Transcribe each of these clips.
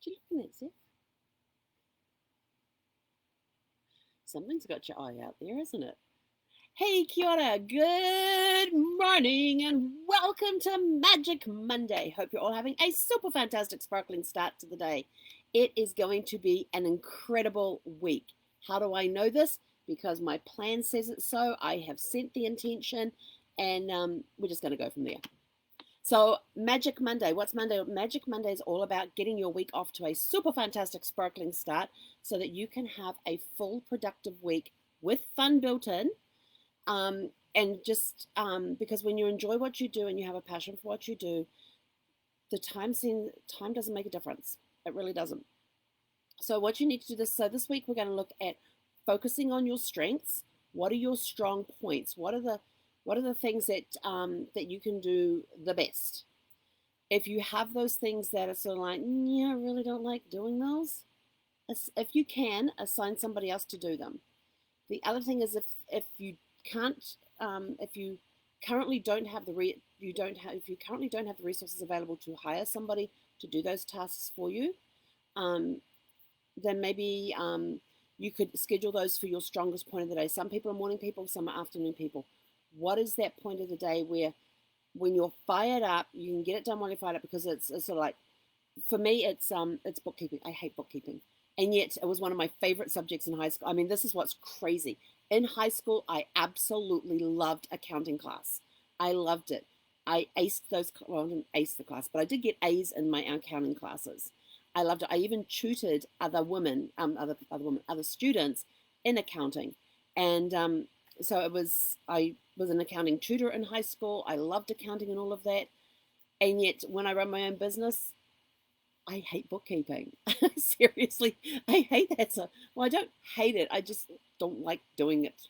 Do you look at that, Zeph? Something's got your eye out there, isn't it? Hey, kia ora. Good morning and welcome to Magic Monday. Hope you're all having a super fantastic, sparkling start to the day. It is going to be an incredible week. How do I know this? Because my plan says it so. I have sent the intention and we're just going to go from there. So, Magic Monday. What's Monday? Magic Monday is all about getting your week off to a super fantastic, sparkling start so that you can have a full, productive week with fun built in. And just because when you enjoy what you do and you have a passion for what you do, the time doesn't make a difference. It really doesn't. So, what you need to do this. So, this week we're going to look at focusing on your strengths. What are your strong points? What are the things that you can do the best? If you have those things that are sort of like, yeah, I really don't like doing those, if you can, assign somebody else to do them. The other thing is if you can't, if you currently don't have if you currently don't have the resources available to hire somebody to do those tasks for you, um, then maybe you could schedule those for your strongest point of the day. Some people are morning people, some are afternoon people. What is that point of the day where when you're fired up, you can get it done while you're fired up? Because it's sort of like, for me, it's bookkeeping. I hate bookkeeping, and yet it was one of my favorite subjects in high school. I mean, this is what's crazy. In high school, I absolutely loved accounting class. I loved it. I aced those. Well, I didn't ace the class, but I did get A's in my accounting classes. I loved it. I even tutored other women, other students in accounting, and so it was. I was an accounting tutor in high school. I loved accounting and all of that. And yet, when I run my own business, I hate bookkeeping. Seriously, I hate that. So, well, I don't hate it. I just don't like doing it.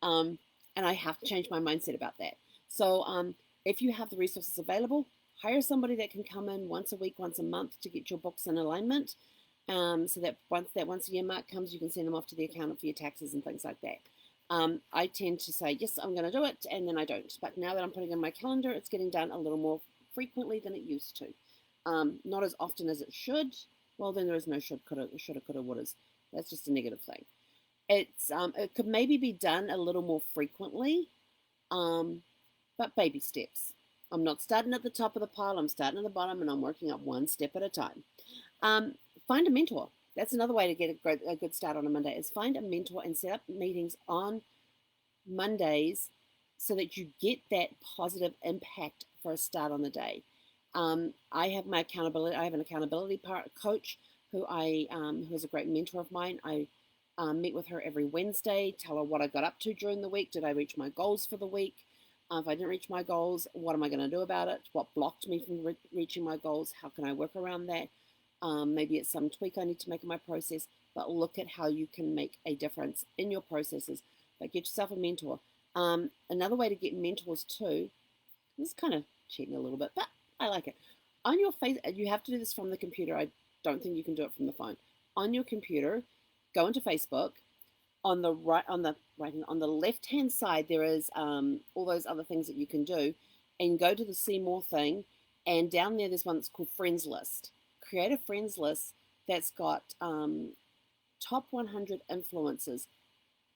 Um, and I have to change my mindset about that. So, if you have the resources available, hire somebody that can come in once a week, once a month to get your books in alignment. So that once a year mark comes, you can send them off to the accountant for your taxes and things like that. I tend to say, yes, I'm going to do it, and then I don't. But now that I'm putting it in my calendar, it's getting done a little more frequently than it used to. Not as often as it should. Well, then there is no should, coulda, shoulda, coulda, wouldas. That's just a negative thing. It could maybe be done a little more frequently, um, but baby steps. I'm not starting at the top of the pile. I'm starting at the bottom, and I'm working up one step at a time. Um, Find a mentor. That's another way to get a good start on a Monday is find a mentor and set up meetings on Mondays so that you get that positive impact for a start on the day. I have my accountability. I have an accountability coach who is a great mentor of mine. I meet with her every Wednesday, tell her what I got up to during the week. Did I reach my goals for the week? If I didn't reach my goals, what am I going to do about it? What blocked me from reaching my goals? How can I work around that? Maybe it's some tweak I need to make in my process, but look at how you can make a difference in your processes. But get yourself a mentor. Another way to get mentors too, this is kind of cheating a little bit, but I like it. On your face, you have to do this from the computer. I don't think you can do it from the phone. On your computer, go into Facebook. On the left hand side, there is all those other things that you can do, and go to the see more thing, and down there's one that's called Friends List. Create a friends list that's got top 100 influencers,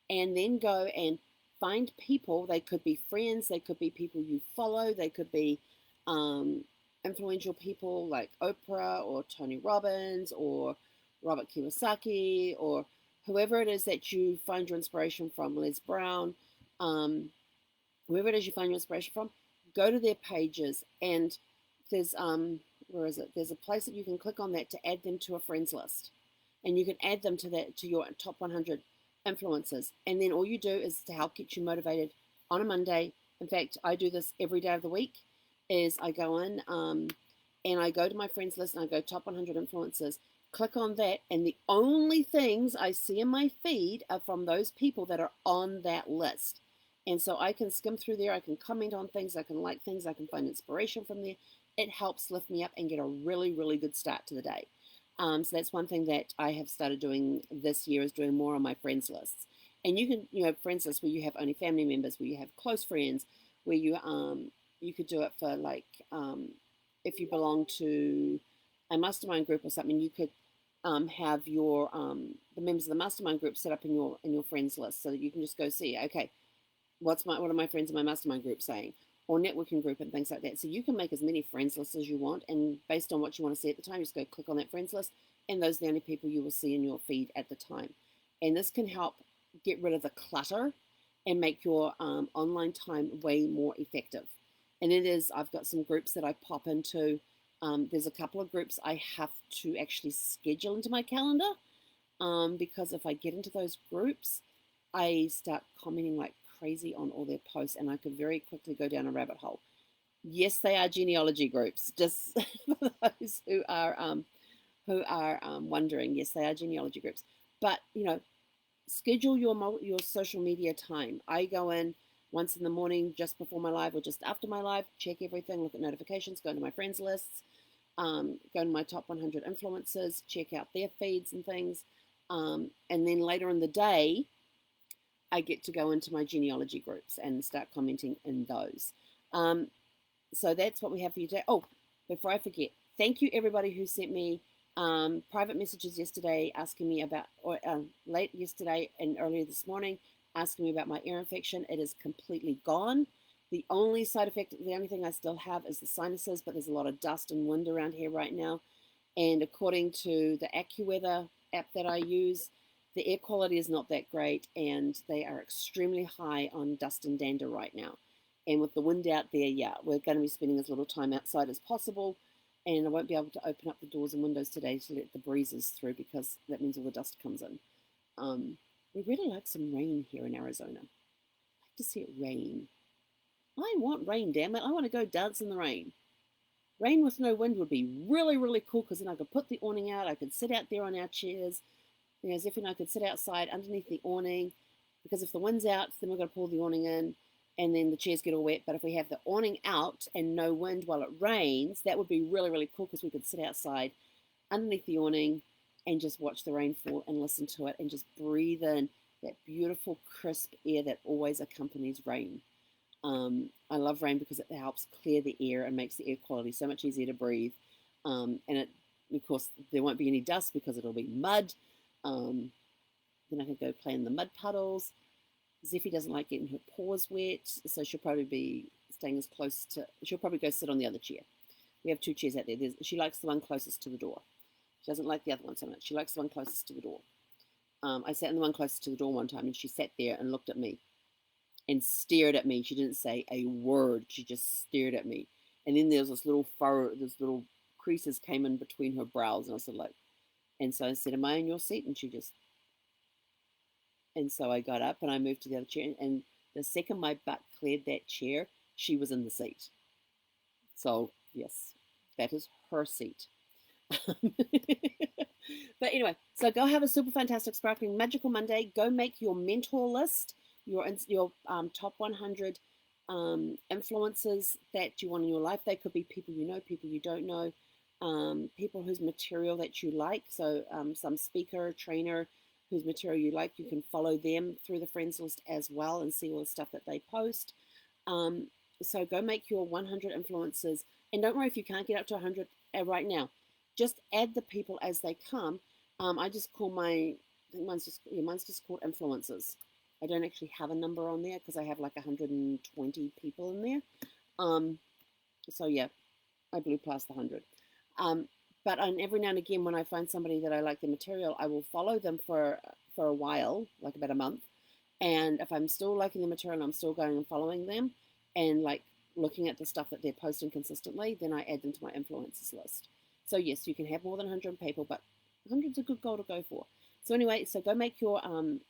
and then go and find people. They could be friends, they could be people you follow, they could be influential people like Oprah or Tony Robbins or Robert Kiyosaki or whoever it is that you find your inspiration from, Les Brown, whoever it is you find your inspiration from. Go to their pages, and there's where is it? There's a place that you can click on that to add them to a friends list, and you can add them to your top 100 influencers. And then all you do is to help get you motivated on a Monday. In fact, I do this every day of the week. Is I go in and I go to my friends list and I go top 100 influencers. Click on that, and the only things I see in my feed are from those people that are on that list. And so I can skim through there, I can comment on things, I can like things, I can find inspiration from there. It helps lift me up and get a really, really good start to the day. So that's one thing that I have started doing this year, is doing more on my friends lists. And you can, friends lists where you have only family members, where you have close friends, where you could do it for like if you belong to a mastermind group or something, you could have your the members of the mastermind group set up in your friends list, so that you can just go see, okay, what are my friends in my mastermind group saying, or networking group and things like that. So you can make as many friends lists as you want, and based on what you want to see at the time, just go click on that friends list, and those are the only people you will see in your feed at the time. And this can help get rid of the clutter and make your online time way more effective. And I've got some groups that I pop into. There's a couple of groups I have to actually schedule into my calendar, because if I get into those groups, I start commenting like crazy on all their posts, and I could very quickly go down a rabbit hole. Yes, they are genealogy groups, just for those who are wondering. Yes, they are genealogy groups, but schedule your social media time. I go in once in the morning, just before my live or just after my live, check everything, look at notifications, go into my friends lists, go to my top 100 influencers, check out their feeds and things, and then later in the day, I get to go into my genealogy groups and start commenting in those. So that's what we have for you today. Oh, before I forget, thank you everybody who sent me private messages yesterday asking me about, or late yesterday and earlier this morning, asking me about my ear infection. It is completely gone. The only side effect, the only thing I still have is the sinuses, but there's a lot of dust and wind around here right now. And according to the AccuWeather app that I use, the air quality is not that great, and they are extremely high on dust and dander right now. And with the wind out there, yeah, we're going to be spending as little time outside as possible. And I won't be able to open up the doors and windows today to let the breezes through, because that means all the dust comes in. We really like some rain here in Arizona. I like to see it rain. I want rain, damn it. I want to go dance in the rain. Rain with no wind would be really, really cool, because then I could put the awning out. I could sit out there on our chairs. Zippy and I could sit outside underneath the awning, because if the wind's out, then we're going to pull the awning in, and then the chairs get all wet. But if we have the awning out and no wind while it rains, that would be really, really cool, because we could sit outside underneath the awning and just watch the rain fall and listen to it and just breathe in that beautiful, crisp air that always accompanies rain. I love rain because it helps clear the air and makes the air quality so much easier to breathe. And of course, there won't be any dust because it'll be mud. Then I can go play in the mud puddles. Zeffie doesn't like getting her paws wet, so she'll probably be staying as close to, she'll probably go sit on the other chair. We have two chairs out there. She likes the one closest to the door. She doesn't like the other one so much. She likes the one closest to the door. I sat in the one closest to the door one time, and she sat there and looked at me and stared at me. She didn't say a word. She just stared at me. And then there was this little furrow, this little creases came in between her brows, and I said, like, and so I said, am I in your seat? And she just, and so I got up and I moved to the other chair, and the second my butt cleared that chair, she was in the seat. So yes, that is her seat. But anyway, so go have a super fantastic, sparkling, magical Monday. Go make your mentor list, your top 100 influencers that you want in your life. They could be people you know, people you don't know, people whose material that you like. So some speaker, trainer whose material you like, you can follow them through the friends list as well and see all the stuff that they post. So go make your 100 influencers, and don't worry if you can't get up to 100 right now. Just add the people as they come. I just call I think mine's just called influencers. I don't actually have a number on there because I have like 120 people in there. So yeah, I blew past the 100. But every now and again, when I find somebody that I like the material, I will follow them for a while, like about a month. And if I'm still liking the material, I'm still going and following them and like looking at the stuff that they're posting consistently, then I add them to my influencers list. So yes, you can have more than 100 people, but 100's a good goal to go for. So anyway, so go make your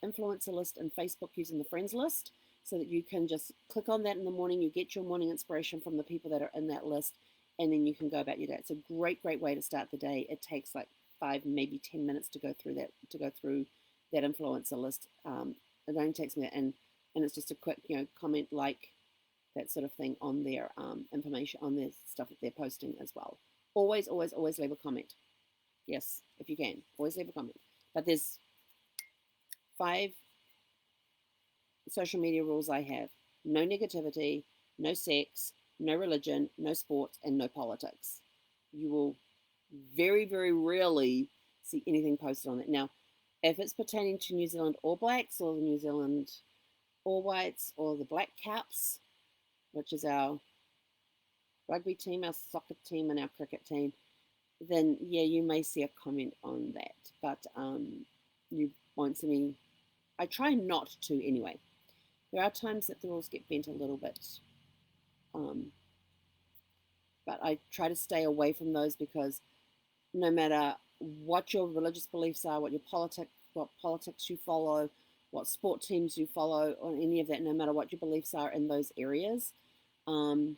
influencer list in Facebook using the friends list, so that you can just click on that in the morning. You get your morning inspiration from the people that are in that list, and then you can go about your day. It's a great, great way to start the day. It takes like 5, maybe 10 minutes to go through that influencer list. It only takes me that, and it's just a quick, comment, like, that sort of thing on their information, on their stuff that they're posting as well. Always, always, always leave a comment. Yes, if you can, always leave a comment. But there's 5 social media rules I have: no negativity, no sex, no religion, no sports, and no politics. You will Very, very rarely see anything posted on it. Now, if it's pertaining to New Zealand All Blacks or the New Zealand All Whites or the Black Caps, which is our rugby team, our soccer team, and our cricket team, then yeah, you may see a comment on that. But you won't see me. I try not to anyway. There are times that the rules get bent a little bit, um, but I try to stay away from those because no matter what your religious beliefs are, what politics you follow, what sport teams you follow, or any of that, no matter what your beliefs are in those areas, um,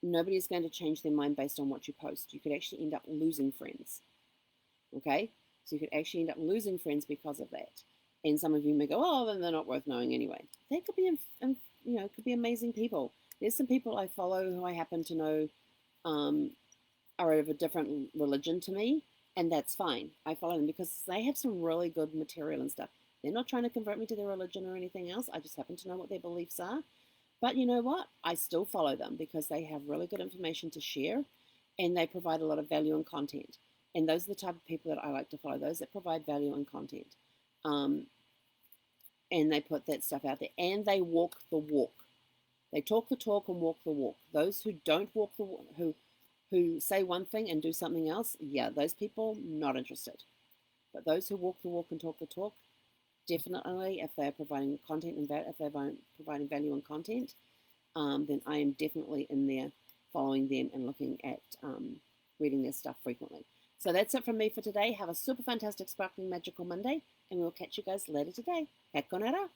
nobody is going to change their mind based on what you post. You could actually end up losing friends. Okay, so you could actually end up losing friends because of that. And some of you may go, oh, then they're not worth knowing anyway. They could be, could be amazing people. There's some people I follow who I happen to know are of a different religion to me, and that's fine. I follow them because they have some really good material and stuff. They're not trying to convert me to their religion or anything else. I just happen to know what their beliefs are. But you know what? I still follow them because they have really good information to share and they provide a lot of value and content. And those are the type of people that I like to follow, those that provide value and content. And they put that stuff out there and they walk the walk. They talk the talk and walk the walk. Those who don't walk the walk, who say one thing and do something else, yeah, those people, not interested. But those who walk the walk and talk the talk, definitely, if they're providing content and if they're providing value and content, then I am definitely in there following them and looking at reading their stuff frequently. So that's it from me for today. Have a super fantastic, sparkling, magical Monday, and we'll catch you guys later today. Hek konera.